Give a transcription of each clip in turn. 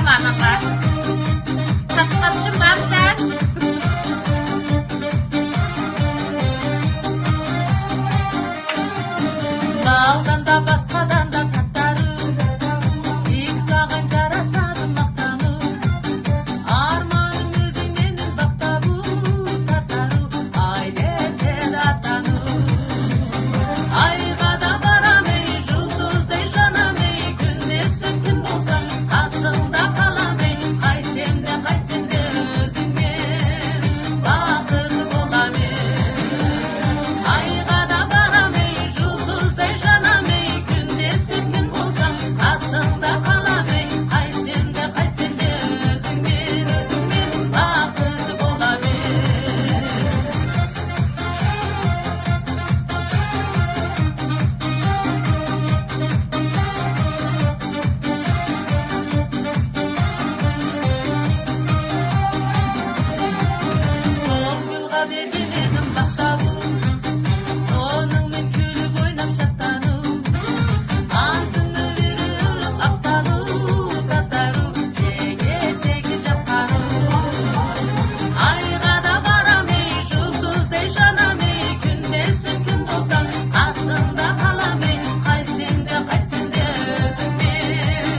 заманыңа. Татпатшым бар сән. Балдан да басқадан да таттару, тек саған жарасады мақтану. Арманым өзің менің бақтабу, таттару, ай деседі атану. Айға да барамай, жұлдыздай жанамай, күндесіп күн болсаң, қасыңда қаламай, қайсемде өзіңмен бақыты боламын. Айға да барамай, жұлдыздай жанамай, күндесіп күн болсаң, қасыңда қаламай, қайсемде өзіңмен бақыты боламын. Сол гүлға берген едім мақтабу, соныңмен күліп ойнап шаттану. Антыңды беріп ақтану, таттару, тегі жатқану. Айға да барамай, жұлдыздай жанамай, күндесіп күн болсаң, қасыңда қаламай, қайсеңде өзіңмен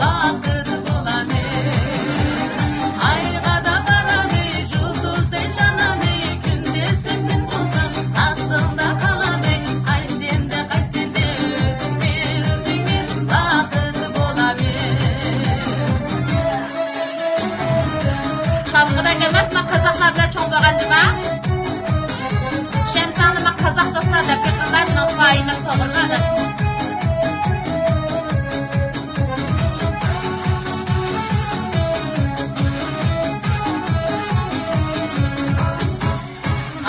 бақыты боламын. Айға да барамай, жұлдыздай жанамай, күндесіп күн болсаң, қасыңда қаламай, қайсеңде өзіңмен бақыты боламын. Çalgıda gelmezme Kazaklarla çoğbağandıma. Şemsanlıma Kazak dostlar da fikirler notfayını toğırma adasını.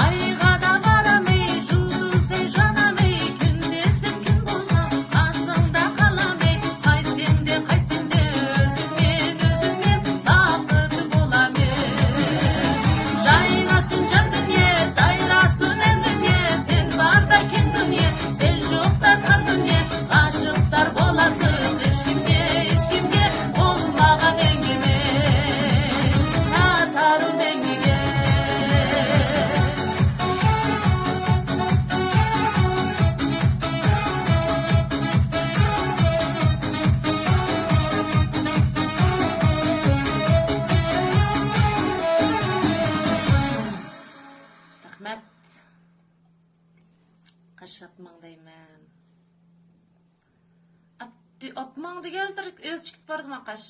Ayға да барамай, жұлдыздай жанамай, күндесіп күн болсаң, қасыңда қаламай, қайсеңде өзіңмен бақыты боламын. Жайнасын жан дүние, сайрасын ән дүние, сен барда кең дүние, сен жоқта тар дүние, ғашықтар болады ешкімге болмаған әңгіме, татару мәңгіге. Рахмет. Қашат маңдаймын. Атмаңдыға өз жігіт барды ма қаш?